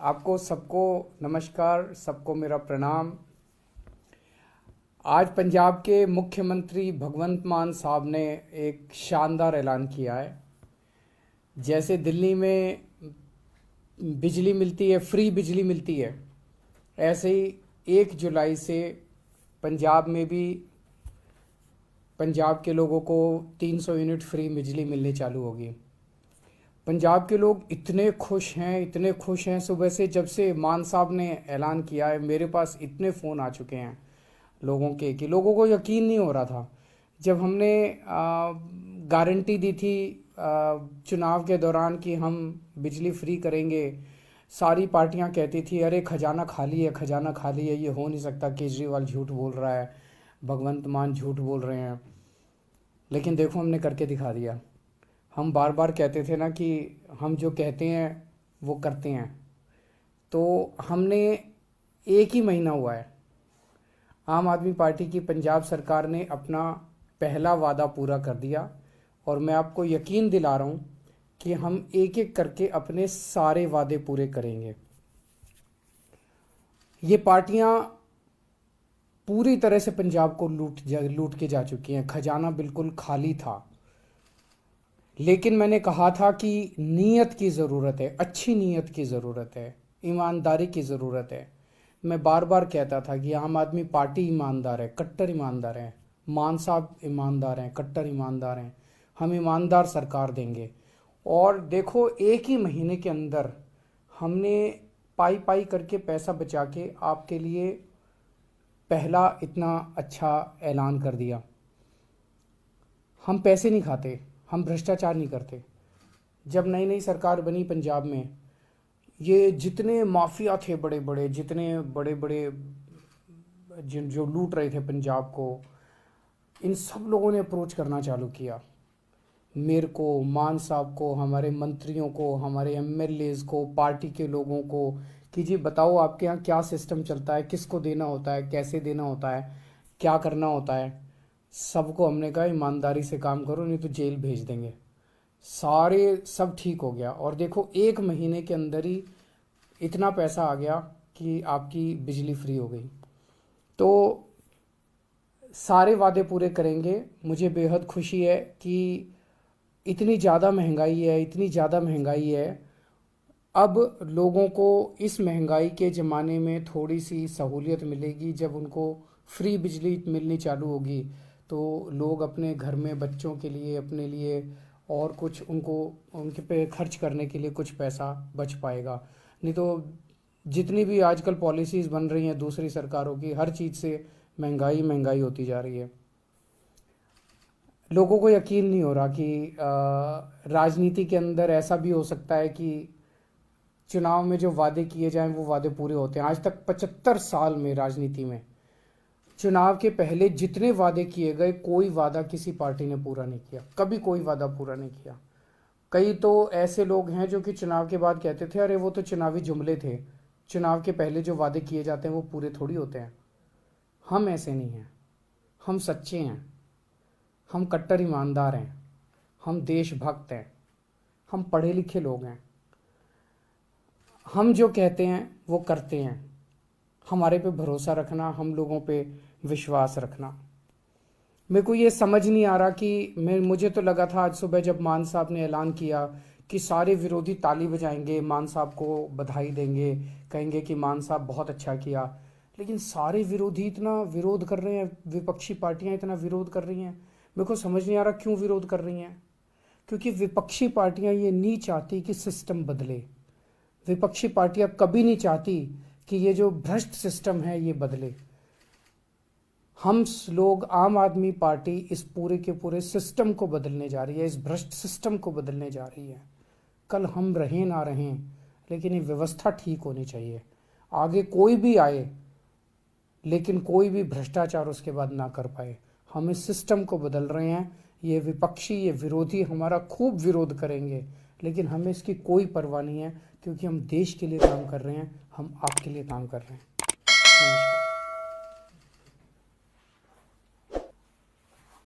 आपको सबको नमस्कार, सबको मेरा प्रणाम। आज पंजाब के मुख्यमंत्री भगवंत मान साहब ने एक शानदार ऐलान किया है। जैसे दिल्ली में बिजली मिलती है, फ्री बिजली मिलती है, ऐसे ही 1 जुलाई से पंजाब में भी पंजाब के लोगों को 300 यूनिट फ्री बिजली मिलनी चालू होगी। पंजाब के लोग इतने खुश हैं, इतने खुश हैं। सुबह से जब से मान साहब ने ऐलान किया है, मेरे पास इतने फ़ोन आ चुके हैं लोगों के कि लोगों को यकीन नहीं हो रहा था। जब हमने गारंटी दी थी चुनाव के दौरान कि हम बिजली फ्री करेंगे, सारी पार्टियां कहती थी अरे खजाना खाली है, खजाना खाली है, ये हो नहीं सकता, केजरीवाल झूठ बोल रहा है, भगवंत मान झूठ बोल रहे हैं। लेकिन देखो, हमने करके दिखा दिया। हम बार बार कहते थे ना कि हम जो कहते हैं वो करते हैं। तो हमने 1 ही महीना हुआ है, आम आदमी पार्टी की पंजाब सरकार ने अपना पहला वादा पूरा कर दिया। और मैं आपको यकीन दिला रहा हूँ कि हम एक एक करके अपने सारे वादे पूरे करेंगे। ये पार्टियां पूरी तरह से पंजाब को लूट के जा चुकी हैं। खजाना बिल्कुल खाली था। लेकिन मैंने कहा था कि नीयत की ज़रूरत है, अच्छी नीयत की ज़रूरत है, ईमानदारी की ज़रूरत है। मैं बार बार कहता था कि आम आदमी पार्टी ईमानदार है, कट्टर ईमानदार है, मान साहब ईमानदार हैं, कट्टर ईमानदार हैं। हम ईमानदार सरकार देंगे। और देखो, 1 ही महीने के अंदर हमने पाई पाई करके पैसा बचा के आपके लिए पहला इतना अच्छा ऐलान कर दिया। हम पैसे नहीं खाते, हम भ्रष्टाचार नहीं करते। जब नई नई सरकार बनी पंजाब में, ये जितने माफिया थे बड़े बड़े, जितने बड़े बड़े जो लूट रहे थे पंजाब को, इन सब लोगों ने अप्रोच करना चालू किया। मेरे को, मान साहब को, हमारे मंत्रियों को, हमारे एमएलएज को, पार्टी के लोगों को कि जी बताओ आपके यहाँ क्या सिस्टम चलता है, किसको देना होता है, कैसे देना होता है, क्या करना होता है। सबको हमने कहा ईमानदारी से काम करो, नहीं तो जेल भेज देंगे। सारे सब ठीक हो गया। और देखो, 1 महीने के अंदर ही इतना पैसा आ गया कि आपकी बिजली फ्री हो गई। तो सारे वादे पूरे करेंगे। मुझे बेहद खुशी है कि इतनी ज़्यादा महंगाई है, इतनी ज़्यादा महंगाई है। अब लोगों को इस महंगाई के ज़माने में थोड़ी सी सहूलियत मिलेगी। जब उनको फ्री बिजली मिलनी चालू होगी तो लोग अपने घर में बच्चों के लिए, अपने लिए और कुछ उनके पे खर्च करने के लिए कुछ पैसा बच पाएगा। नहीं तो जितनी भी आजकल पॉलिसीज़ बन रही हैं दूसरी सरकारों की, हर चीज़ से महंगाई महंगाई होती जा रही है। लोगों को यकीन नहीं हो रहा कि राजनीति के अंदर ऐसा भी हो सकता है कि चुनाव में जो वादे किए जाएं वो वादे पूरे होते हैं। आज तक 75 साल में राजनीति में चुनाव के पहले जितने वादे किए गए, कोई वादा किसी पार्टी ने पूरा नहीं किया, कभी कोई वादा पूरा नहीं किया। कई तो ऐसे लोग हैं जो कि चुनाव के बाद कहते थे अरे वो तो चुनावी जुमले थे, चुनाव के पहले जो वादे किए जाते हैं वो पूरे थोड़ी होते हैं। हम ऐसे नहीं हैं, हम सच्चे हैं, हम कट्टर ईमानदार हैं, हम देशभक्त हैं, हम पढ़े लिखे लोग हैं। हम जो कहते हैं वो करते हैं। हमारे पे भरोसा रखना, हम लोगों पे विश्वास रखना। मेरे को ये समझ नहीं आ रहा कि मुझे तो लगा था आज सुबह जब मान साहब ने ऐलान किया कि सारे विरोधी ताली बजाएंगे, मान साहब को बधाई देंगे, कहेंगे कि मान साहब बहुत अच्छा किया। लेकिन सारे विरोधी इतना विरोध कर रहे हैं, विपक्षी पार्टियां इतना विरोध कर रही हैं। मेरे को समझ नहीं आ रहा क्यों विरोध कर रही हैं। क्योंकि विपक्षी पार्टियां ये नहीं चाहती कि सिस्टम बदले। विपक्षी पार्टियां कभी नहीं चाहती कि ये जो भ्रष्ट सिस्टम है ये बदले। हम लोग, आम आदमी पार्टी इस पूरे के पूरे सिस्टम को बदलने जा रही है, इस भ्रष्ट सिस्टम को बदलने जा रही है। कल हम रहें ना रहें, लेकिन ये व्यवस्था ठीक होनी चाहिए। आगे कोई भी आए, लेकिन कोई भी भ्रष्टाचार उसके बाद ना कर पाए। हम इस सिस्टम को बदल रहे हैं। ये विपक्षी, ये विरोधी हमारा खूब विरोध करेंगे, लेकिन हमें इसकी कोई परवाह नहीं है, क्योंकि हम देश के लिए काम कर रहे हैं, हम आपके लिए काम कर रहे हैं।